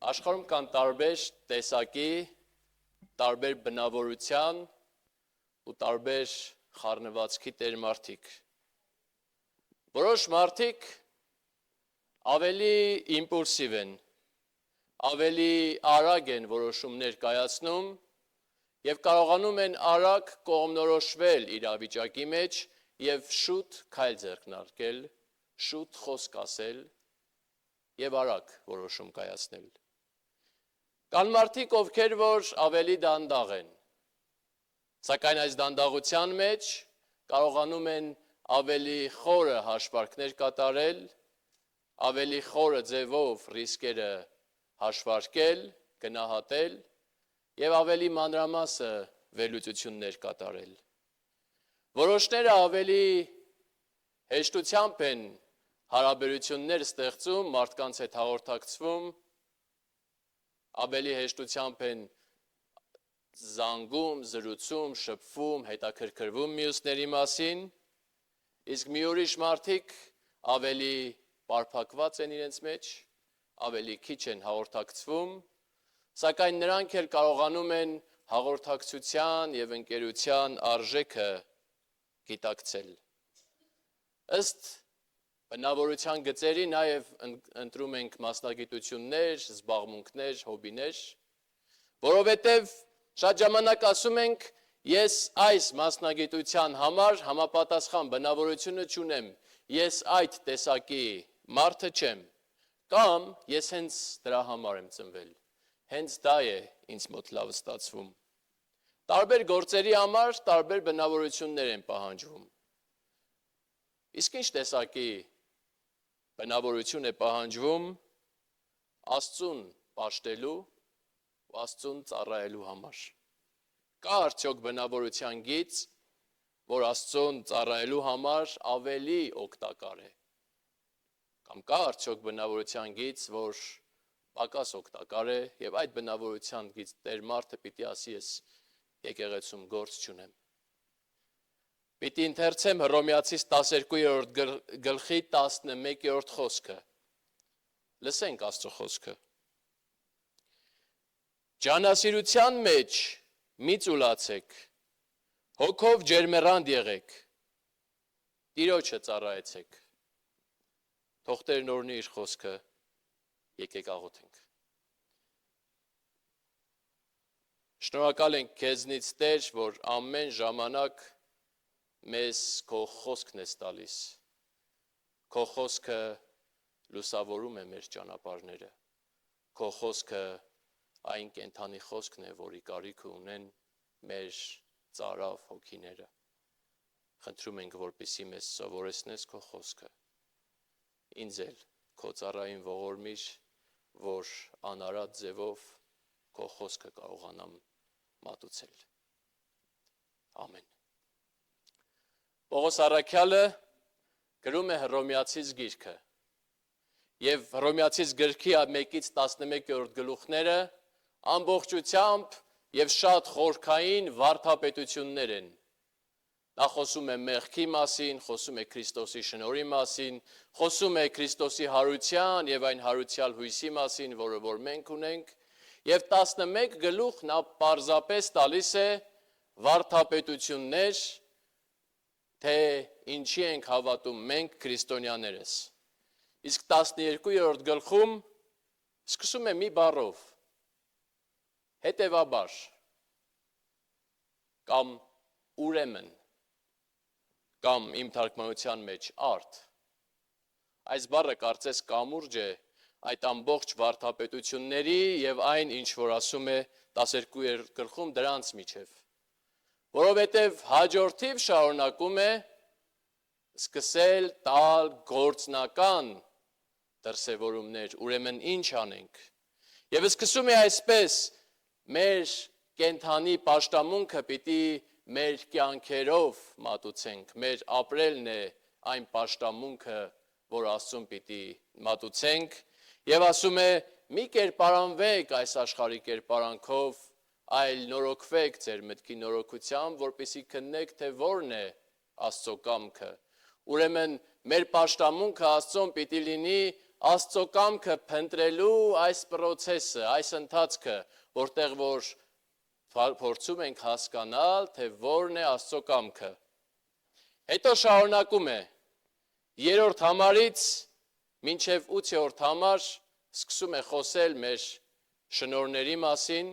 Աշխարհում կան տարբեր տեսակի, տարբեր բնավորության ու տարբեր խառնվածքի տերմարդիկ։ Որոշ մարդիկ ավելի իմպուլսիվ են, ավելի արագ են որոշումներ կայացնում և կարողանում են արագ կողմնորոշվել իրավիճակի մեջ և շուտ քայլ ձեռնարկել, շուտ խոսք ասել և արագ որոշում կայացնել։ Կան մարդիկ, ովքեր որ ավելի դանդաղ են, սակայն այս դանդաղության մեջ կարողանում են ավելի խորը հաշվարկներ կատարել, ավելի խորը ձևով ռիսկերը հաշվարկել, գնահատել և ավելի մանրամասը վերլուծություններ կատարել։ Որոշները ավելի հեշտությամբ են հարաբերություններ ստեղծում, մարդկանց հետ հաղորդակցվում, ավելի հեշտությամբ են զանգում, զրուցում, շփվում, հետաքրքրվում մյուսների մասին, իսկ մի ուրիշ մարդիկ ավելի պարփակված են իրենց մեջ, ավելի քիչ են հաղորդակցվում, սակայն նրանք էլ կարողանում են հաղորդակցության և ընկերության արժեքը գիտակցել։ Ըստ բնավորության գծերի նաև ընտրում ենք մասնագիտություններ, զբաղմունքներ, հոբիներ, որովհետև շատ ժամանակ ասում ենք, ես այս մասնագիտության համար համապատասխան բնավորությունը չունեմ, ես այդ տեսակի մարդը չեմ, կամ ես հենց դրա համար եմ ծնվել, հենց դա է ինձ մոտ լավ ստացվում։ Տարբեր գործերի համար տարբեր բնավորություններ են պահանջվում։ Իսկ ինչ տեսակի բնավորություն է պահանջվում Աստծուն պաշտելու ու Աստծուն ծառայելու համար։ Կա արդյոք բնավորության գիծ, որ Աստծուն ծառայելու համար ավելի օգտակար է։ Կամ կա արդյոք բնավորության գիծ, որ պակաս օգտակար է եւ այդ բնավորության գիծ տեր մարդը պիտի ասի ես եկեղեցում գործ չունեմ։ Պիտի ընթերցեմ Հռոմեացիս 12-րդ գլխի 11-րդ խոսքը։ Լսենք Աստծո խոսքը։ Ջանասիրության մեջ մի ծուլացեք, հոգով ջերմեռանդ եղեք, Տիրոջը ծառայեցեք։ Թող Տերն օրհնի իր խոսքը, եկեք աղոթենք։ Շնորհակալ ենք քեզնից Տեր, որ ամեն ժամանակ մեզ քո խոսքն ես տալիս, քո խոսքը լուսավորում է մեր ճանապարհները, քո խոսքը այն կենդանի խոսքն է, որի կարիքը ունեն մեր ծարավ հոգիները։ Խնդրում ենք, որպեսզի մեզ սովորեցնես քո խոսքը, ինձ էլ քո ծառային ողորմիր, որ անարատ ձևով քո խոսքը կարողանամ մատուցել։ Ամեն։ Պողոս առաքյալը գրում է Հռոմեացիս գիրքը և Հռոմեացիս գրքի 1-ից 11-րդ գլուխները ամբողջությամբ և շատ խորքային վարդապետություններ են։ Նա խոսում է մեղքի մասին, խոսում է Քրիստոսի շնորհի մասին, խոսում է Քրիստոսի հարության և այն հարությալ հույսի մասին, որը որ մենք ունենք, և 11 գլուխ նա պարզապես տալիս է վարդապետություններ, թե ինչի ենք հավատում մենք քրիստոնյաներս։ Իսկ 12-րդ գլխում սկսում է մի բառով, հետևաբար, կամ ուրեմն, կամ իմ թարգմանության մեջ արդ։ Այս բառը կարծես կամուրջ է այդ ամբողջ վարդապետությունների և այն, ինչ որ ասում է 12-րդ գլխում դրանց միջև։ Որովհետև հաջորդիվ շարունակում է սկսել տալ գործնական դրսևորումներ, ուրեմն ինչ անենք։ Եվ սկսում է այսպես, մեր կենդանի պաշտամունքը պիտի մեր կյանքերով մատուցենք, մեր ապրելն է այն պաշտամունքը, որ Աստծուն պիտի մատուցենք, և ասում է, մի կերպարանվեք այս աշխարհի կերպարանքով, այլ նորոգվեք ձեր մտքի նորոգությամբ, որպեսզի քննեք, թե որն է Աստծո կամքը։ Ուրեմն մեր պաշտամունքը Աստծուն պիտի լինի Աստծո կամքը փնտրելու այս process-ը, այս ընթացքը, որտեղ որ փորձում ենք հասկանալ, թե որն է Աստծո կամքը։ Հետո շարունակում է 3-րդ համարից մինչև 8-րդ համար սկսում է խոսել մեր շնորհների մասին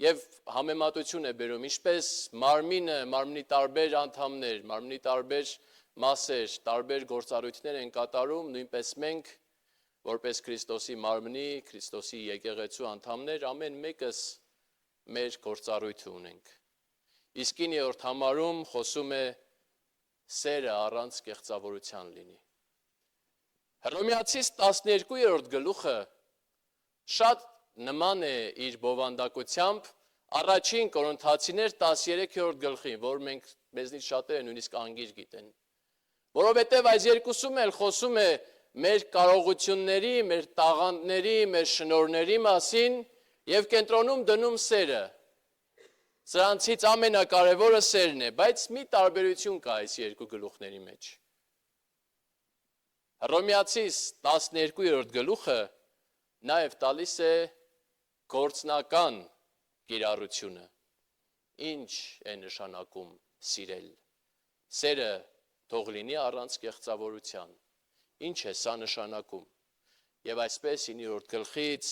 եւ համեմատություն է բերում, ինչպես մարմինը, մարմնի տարբեր անդամներ, մարմնի տարբեր մասեր, տարբեր գործառույթներ են կատարում, նույնպես մենք որպես Քրիստոսի մարմնի, Քրիստոսի եկեղեցու անդամներ, ամեն մեկս մեր գործառույթը ունենք։ Իսկ 9-րդ համարում խոսում է սերը առանց կեղծավորության լինի։ Հռոմեացիս 12-րդ գլուխը շատ նման է իր բովանդակությամբ առաջին Կորինթացիներ 13-րդ գլխին, որ մեզնից շատերը նույնիսկ անգիր գիտեն։ Որովհետև այս երկուսում էլ խոսում է մեր կարողությունների, մեր տաղանդների, մեր շնորհների մասին եւ կենտրոնում դնում սերը։ Սրանցից ամենակարևորը սերն է, բայց մի տարբերություն կա այս երկու գլուխների մեջ։ Հռոմեացիս 12-րդ գլուխը նաև տալիս է գործնական կիրառությունը։ Ինչ է նշանակում սիրել։ Սերը թող լինի առանց կեղծավորության։ Ինչ է սա նշանակում։ Եվ այսպես 9-րդ գլխից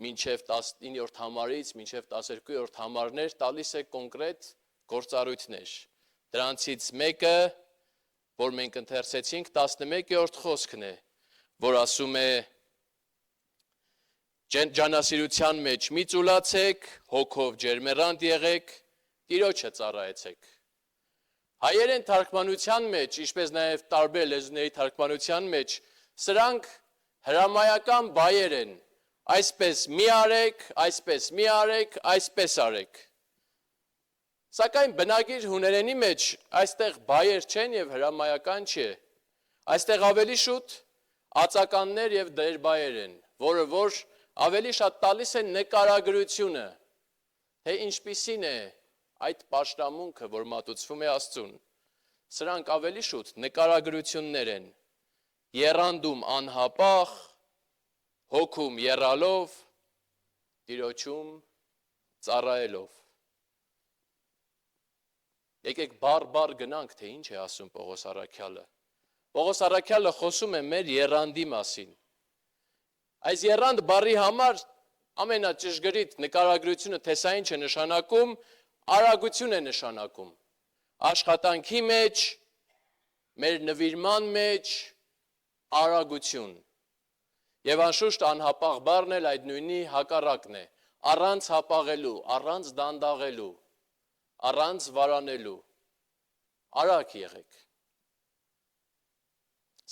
մինչև 19-րդ համարից մինչև 12-րդ համարներ տալիս է կոնկրետ գործառույթներ։ Դրանցից մեկը, որ մենք ընթերցեցինք 11-րդ խոսքն է, որ ասում է ջանասիրության մեջ մի ծուլացեք, հոգով ջերմեռանդ եղեք, Տիրոջը ծառայեցեք։ Հայերեն թարգմանության մեջ, ինչպես նաև տարբեր լեզուների թարգմանության մեջ, սրանք հրամայական բայեր են, այսպես մի արեք, այսպես մի արեք, այսպես արեք։ Սակայն բնագիր հուներենի մեջ այստեղ բայեր չեն եւ հրամայական չէ։ Այստեղ ավելի շուտ ածականներ եւ դերբայեր են, որը որ ավելի շատ տալիս են նկարագրությունը, թե ինչպիսին է այդ պաշտամունքը, որ մատուցվում է Աստծուն։ Սրանք ավելի շուտ նկարագրություններ են, եռանդում անհապաղ, հոգում եռալով, Տիրոջում ծառայելով։ Եկեք բար գնանք, թե ինչ է ասում Պողոս առաքյալը։ Պողոս առաքյալը խոսում է մեր եռանդի մասին։ Այս եռանդ բառի համար ամենաճշգրիտ նկարագրությունը թե սա ինչ է նշանակում, արագություն է նշանակում։ Աշխատանքի մեջ, մեր նվիրման մեջ արագություն։ Եվ անշուշտ անհապաղ բառն էլ այդ նույնի հակառակն է, առանց հապաղելու, առանց դանդաղելու, առանց վարանելու, արագ եղեք։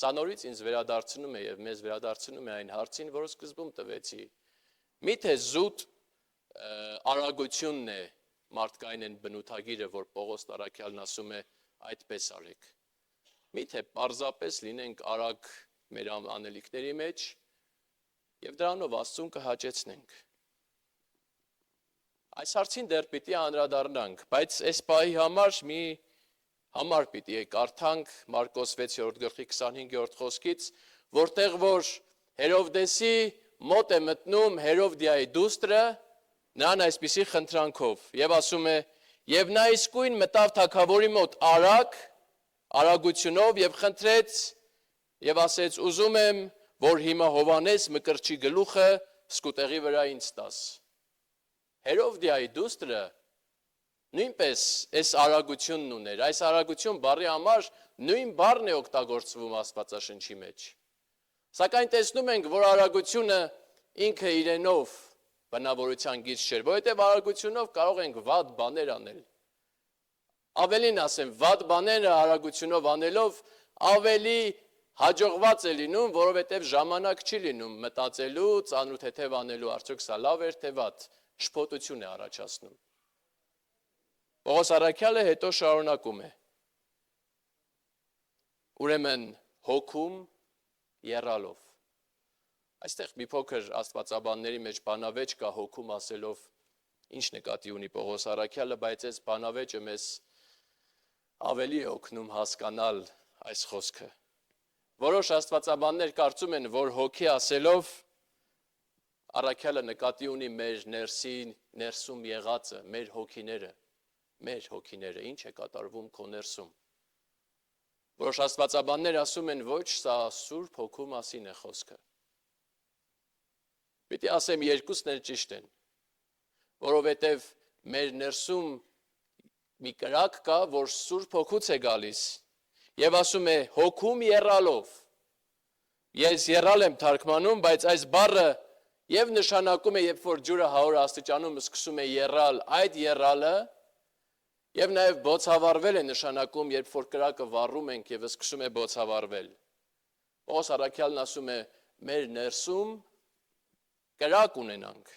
Սա նորից ինձ վերադարձնում է և մեզ վերադարձնում է այն հարցին, որ սկզբում տվեցի։ Միթե զուտ արագությունն է մարդկային բնութագիրը, որ Պողոս առաքյալն ասում է այդպես արեք։ Միթե պարզապես լինենք արագ մեր անելիքների մեջ և դրանով Աստծուն կհաճեցնենք։ Այս հարցին դեռ պիտի անդրադառնանք, բայց այս պահի համար մի համար պիտի կարդանք Մարկոս 6-րդ գլխի 25-րդ խոսքից, որտեղ որ Հերովդեսի մոտ է մտնում Հերովդիայի դուստրը, նրան այսպիսի խնդրանքով, եւ ասում է, եւ նա իսկույն մտավ թագավորի մոտ արագությունով եւ խնդրեց եւ ասեց, ուզում եմ, որ հիմա Հովանես Մկրտչի գլուխը սկուտեղի վրա ինձ տաս։ Հերովդիայի դուստրը նույնպես այս արագությունն ուներ, այս արագություն բառի համար նույն բառն է օգտագործվում Աստվածաշնչի մեջ։ Սակայն տեսնում ենք, որ արագությունը ինքը իրենով բնավորության գիծ չէր, որովհետև արագությունով կարող ենք վատ բաներ անել։ Ավելին ասեմ, վատ բաները արագությունով անելով ավելի հաջողված է լինում, որովհետև ժամանակ չի լինում մտածելու, ծանրութեթև անելու, արդյոք սա լավ էր, թե վատ, շփոթություն է առաջացնում։ Պողոս առաքյալը հետո շարունակում է։ Ուրեմն հոգում եռալով։ Այստեղ մի փոքր աստվածաբանների մեջ բանավեճ կա հոգում ասելով ինչ նկատի ունի Պողոս առաքյալը, բայց այս բանավեճը մեզ ավելի է օգնում հասկանալ այս խոսքը, Որոշ աստվածաբաններ կարծում են, որ հոգի ասելով առաքյալը նկատի ունի մեր ներսում եղածը, մեր հոգիները, ինչ է կատարվում քո ներսում։ Որոշ աստվածաբաններ ասում են, ոչ, սա Սուրբ Հոգու մասին է խոսքը։ Պիտի ասեմ, երկուսն էլ ճիշտ են, որովհետև մեր ներսում մի կրակ կա, որ Սուրբ Հոգուց է գալիս, եւ ասում է հոգում եռալով։ Ես եռալ եմ թարգմանում, բայց այս բառը եւ նշանակում է, երբ որ ջուրը 100 աստիճանում սկսում է եռալ, այդ եռալը եւ նաեւ բոցավառվել է նշանակում, երբ որ կրակը վառում ենք եւ սկսում է բոցավառվել։ Պողոս առաքյալն ասում է մեր ներսում կրակ ունենանք։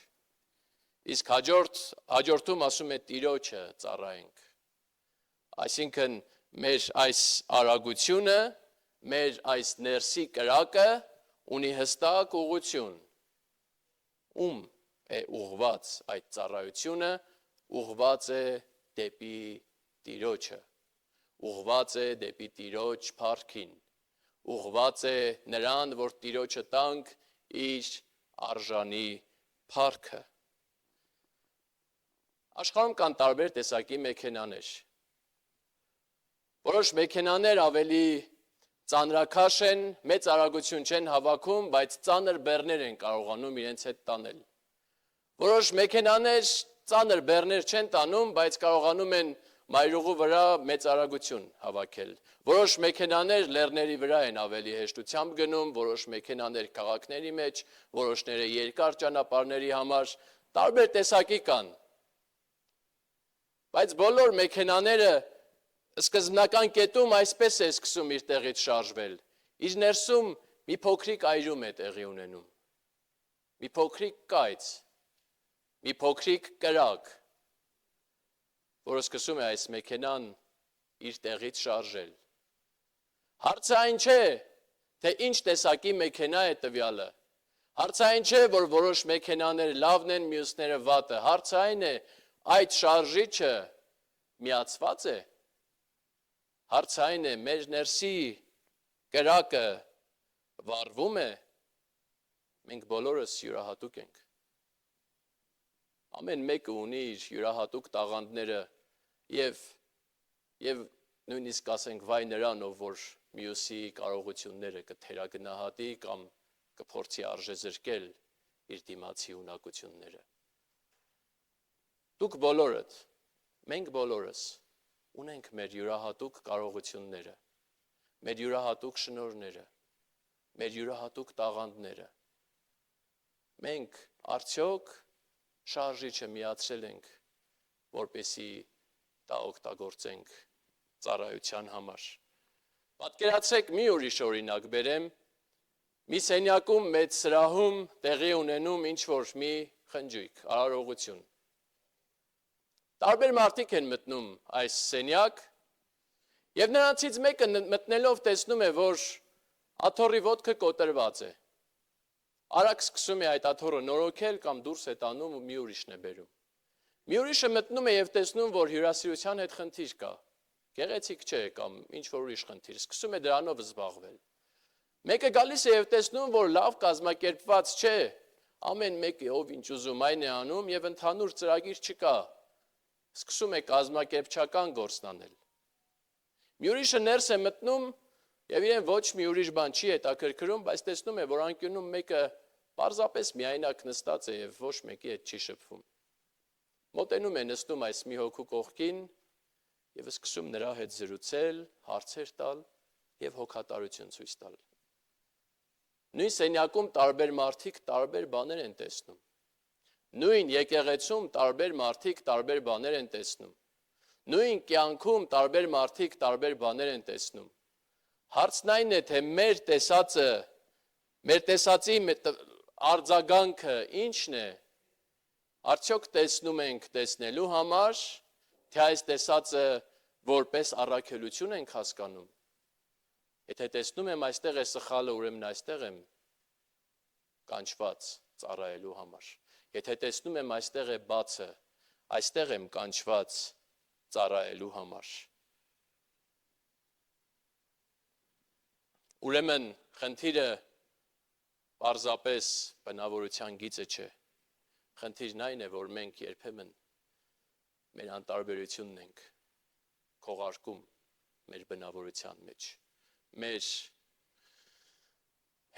Իսկ հաջորդում ասում է Տիրոջը ծառայենք։ Այսինքն մեր այս արագությունը, մեր այս ներսի կրակը ունի հստակ ուղղություն։ Ում է ուղղված այդ ծառայությունը, ուղղված է դեպի Տիրոջը, ուղղված է դեպի Տիրոջ փառքին, ուղղված է նրան, որ Տիրոջը տանք իր արժանի փառքը։ Աշխարհում կան տարբեր տեսակի մեքենաներ։ Որոշ մեքենաներ ավելի ծանրաքաշ են, մեծ արագություն չեն հավաքում, բայց ծանր բեռներ են կարողանում իրենց հետ տանել։ Որոշ մեքենաներ ծանր բեռներ չեն տանում, բայց կարողանում են մայրուղու վրա մեծ արագություն հավաքել։ Որոշ մեքենաներ լեռների վրա են ավելի հեշտությամբ գնում, որոշ մեքենաներ քաղաքների մեջ, որոշները երկար ճանապարհների համար, տարբեր տեսակի կան։ Բայց բոլոր մեքենաները սկզբնական կետում այսպես է սկսում իր տեղից շարժվել։ Իր ներսում մի փոքրիկ այրում է տեղի ունենում։ Մի փոքրիկ կայծ, մի փոքրիկ կրակ, որը սկսում է այս մեքենան իր տեղից շարժել։ Հարցը այն չէ, թե ինչ տեսակի մեքենա է տվյալը։ Հարցը այն չէ, որ որոշ մեքենաներ լավն են, մյուսները վատը։ Հարցը այն է, այդ շարժիչը միացված է։ Հարցը այն է, մեր ներսի կրակը վառվում է, մենք բոլորս յուրահատուկ ենք։ Ամեն մեկը ունի իր յուրահատուկ տաղանդները եւ նույնիսկ ասենք վայ նրանով, որ մյուսի կարողությունները կթերագնահատի կամ կփորձի արժեզրկել իր դիմացի ունակությունները։ Դուք բոլորդ, մենք բոլորս ունենք մեր յուրահատուկ կարողությունները, մեր յուրահատուկ շնորհները, մեր յուրահատուկ տաղանդները։ Մենք արդյոք շարժիչը միացրել ենք, որպեսզի դա օգտագործենք ծառայության համար։ Պատկերացրեք մի ուրիշ օրինակ բերեմ, մի սենյակում մեծ սրահում տեղի ունենում ինչ-որ մի խնջույք, արարողություն։ Տարբեր մարդիկ են մտնում այս սենյակ եւ նրանցից մեկը մտնելով տեսնում է, որ աթոռի ոտքը կոտրված է։ Արագ սկսում է այդ աթոռը նորոգել կամ դուրս է տանում ու մի ուրիշն է բերում։ Մի ուրիշը մտնում է եւ տեսնում, որ հյուրասիրության հետ խնդիր կա։ Գեղեցիկ չէ կամ ինչ որ ուրիշ խնդիր, սկսում է դրանով զբաղվել։ Մեկը գալիս է եւ տեսնում, որ լավ կազմակերպված չէ, ամեն մեկը ով ինչ ուզում այն է անում եւ ընդհանուր ծրագիր չկա։ Սկսում է կազմակերպչական գործ անել։ Մի ուրիշը ներս է մտնում եւ իրեն ոչ մի ուրիշ բան չի հետաքրքրում, բայց տեսնում է, որ անկյունում մեկը պարզապես միայնակ նստած է եւ ոչ մեկի հետ չի շփվում։ Մոտենում է նստում այս մի հոգու կողքին եւ սկսում նրա հետ զրուցել, հարցեր տալ եւ հոգատարություն ցույց տալ։ Նույն սենյակում տարբեր մարդիկ տարբեր բաներ են տեսնում։ Նույն եկեղեցում տարբեր մարդիկ տարբեր բաներ են տեսնում։ Նույն կյանքում տարբեր մարդիկ տարբեր բաներ են տեսնում։ Հարցն այն է, թե մեր տեսածի արձագանքը ինչն է։ Արդյոք տեսնում ենք տեսնելու համար, թե այս տեսածը որպես առաքելություն ենք հասկանում։ Եթե տեսնում եմ այստեղ է սխալը, ուրեմն այստեղ եմ կանչված ծառայելու համար։ Եթե տեսնում եմ այստեղ է բացը, այստեղ եմ կանչված ծառայելու համար։ Ուրեմն խնդիրը պարզապես բնավորության գիծը չէ։ Խնդիրն այն է, որ մենք երբեմն մեր անտարբերությունն ենք քողարկում մեր բնավորության մեջ։ Մեր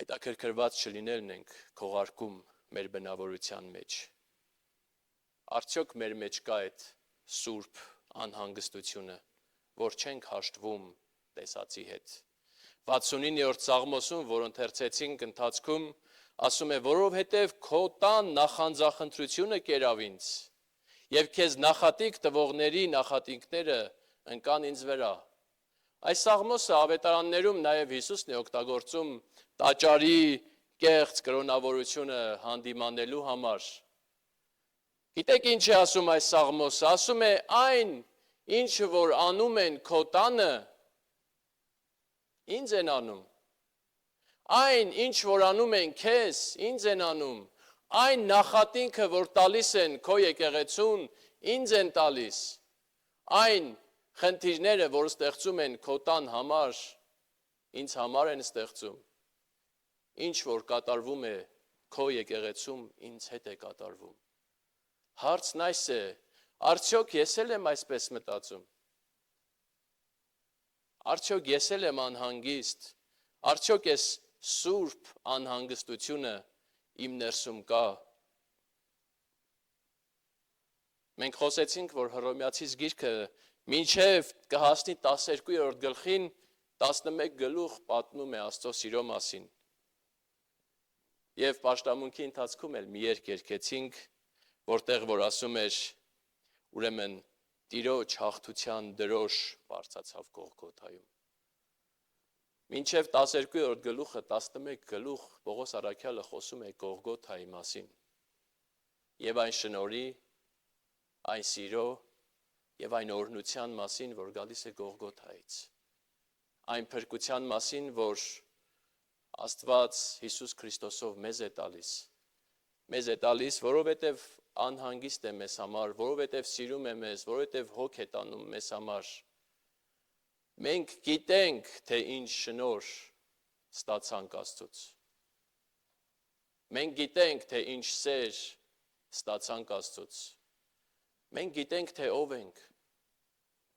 հետաքրքրված չլինելն ենք քողարկում մեր բնավորության մեջ։ Արդյոք մեր մեջ կա այդ սուրբ անհանգստությունը, որ չենք հաշտվում տեսածի հետ։ 69-րդ Սաղմոսում, որ ընթերցեցինք ընթացքում, ասում է, որովհետև քո տան նախանձախնդրությունը կերավ ինձ, և քեզ նախատիկ տվողների նախատինքները ընկան ինձ վրա։ Այս Սաղմոսը ավետարաններում նաև Հիսուսն է օգտագործում տաճարի կեղծ կրոնավորությունը հանդիմանելու համար։ Գիտեք ինչ է ասում այս Սաղմոսը, ասում է այն, ինչը որ անում են քո տանը, ինձ են անում, այն ինչ որ անում են քեզ, ինձ են անում, այն նախատինքը որ տալիս են քո եկեղեցուն, ինձ են տալիս, այն խնդիրները որ ստեղծում են քո տան համար, ինձ համար են ստեղծում, ինչ որ կատարվում է քո եկեղեցում, ինձ հետ է կատարվում։ Հարցն այս է, արդյոք ես էլ եմ այսպես մտածում, արդյոք ես էլ եմ անհանգիստ, արդյոք ես սուրբ անհանգստությունը իմ ներսում կա։ Մենք խոսեցինք, որ Հռոմեացիս գիրքը մինչև կհասնի 12-րդ գլխին 11 գլուխ պատմում է Աստծո սիրո մասին։ Եվ պաշտամունքի ընթացքում էլ մի երգ երգեցինք, որտեղ որ ասում էր, ուրեմն Տիրոջ հաղթության դրոշ բարձացավ Գողգոթայում։ Մինչև 12-րդ գլուխը 11 գլուխ Պողոս առաքյալը խոսում է Գողգոթայի մասին։ Եվ այն շնորհի, այն սիրո եւ այն օրհնության մասին, որ գալիս է Գողգոթայից։ Այն փրկության մասին, որ Աստված Հիսուս Քրիստոսով մեզ է տալիս, որովհետև անհանգիստ է մեզ համար, որովհետև սիրում է մեզ, որովհետև հոգ է տանում մեզ համար։ Մենք գիտենք, թե ինչ շնորհ ստացանք Աստծուց։ Մենք գիտենք, թե ինչ սեր ստացանք Աստծուց։ Մենք գիտենք, թե ով ենք։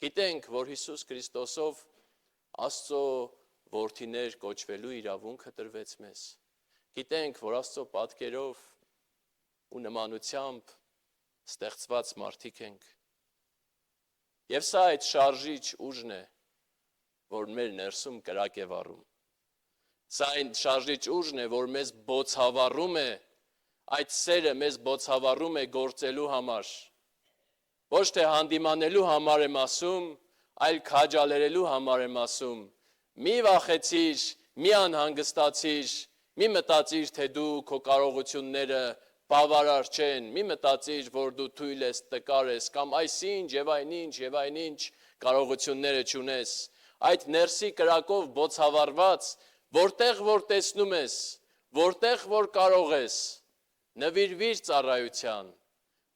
Գիտենք, որ Հիսուս Քրիստոսով Աստծո որդիներ կոչվելու իրավունքը տրվեց մեզ։ Գիտենք, որ Աստծո պատկերով ու նմանությամբ ստեղծված մարդիկ ենք։ Եվ սա այդ շարժիչ ուժն է, որ մեր ներսում կրակ է վառում։ Սա այն շարժիչ ուժն է, որ մեզ բոցավառում է, այդ սերը մեզ բոցավառում է գործելու համար։ Ոչ թե հանդիմանելու համար եմ ասում, այլ քաջալերելու համար եմ ասում։ Մի վախեցիր, մի անհանգստացիր, մի մտածիր, թե դու քո կարողությունները բավարար չեն, մի մտածիր, որ դու թույլ ես, տկար ես, կամ այսինչ եւ այնինչ կարողությունները չունես։ Այդ ներսի կրակով բոցավառված, որտեղ որ տեսնում ես, որտեղ որ կարող ես, նվիրվիր ծառայության,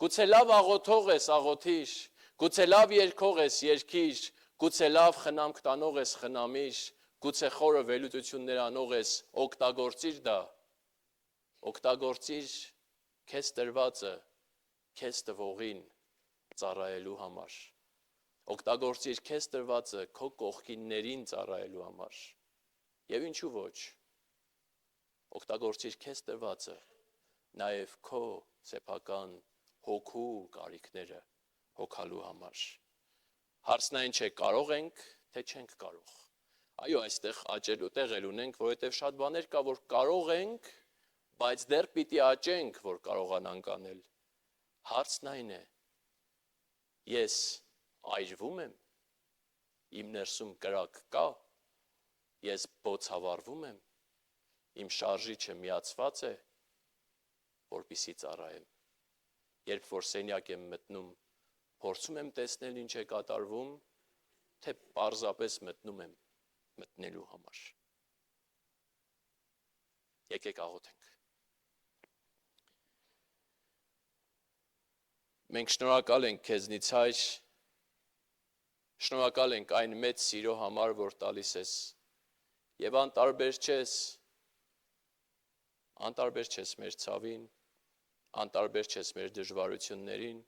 գուցե լավ աղոթող ես, աղոթիր, գուցե լավ երգող ես, երգիր, գուցե լավ խնամք տանող ես, խնամիր, գուցե խորը վերլուծություններ անող ես, օգտագործիր դա, օգտագործիր քեզ տրվածը, քեզ տվողին ծառայելու համար, օգտագործիր քեզ տրվածը քո կողքիններին ծառայելու համար, և ինչու ոչ, օգտագործիր քեզ տրվածը նաև քո սեփական հոգու կարիքները հոգալու համար։ Հարցն այն չէ, կարող ենք, թե չենք կարող։ Այո, այստեղ աճելու տեղ էլ ունենք, որովհետև շատ բաներ կա, որ կարող ենք, բայց դեռ պիտի աճենք, որ կարողանանք անել։ Հարցն այն է, ես այրվում եմ, իմ ներսում կրակ կա, ես բոցավառվում եմ, իմ շարժիչը միացված է, որպեսզի ծառայեմ։ Երբ որ սենյակ եմ մտնում, փորձում եմ տեսնել ինչ է կատարվում, թե պարզապես մտնում եմ մտնելու համար։ Եկեք աղոթենք։ Մենք շնորհակալ ենք քեզնից, Հայր, շնորհակալ ենք այն մեծ սիրո համար, որ տալիս ես, Եվ անտարբեր չես մեր ցավին, անտարբեր չես մեր դժվարություններին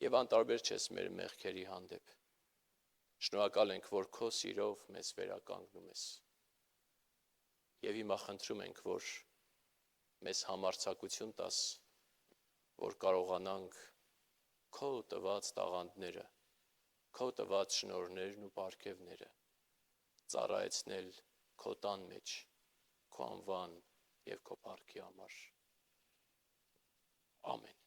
եւ անտարբեր չես մեր մեղքերի հանդեպ։ Շնորհակալ ենք, որ քո սիրով մեզ վերականգնում ես։ Եվ հիմա խնդրում ենք, որ մեզ համարձակություն տաս, որ կարողանանք քո տված տաղանդները, քո տված շնորհներն ու պարգևները ծառայեցնել քո տան մեջ, քո անվան եւ քո փառքի համար։ Ամեն։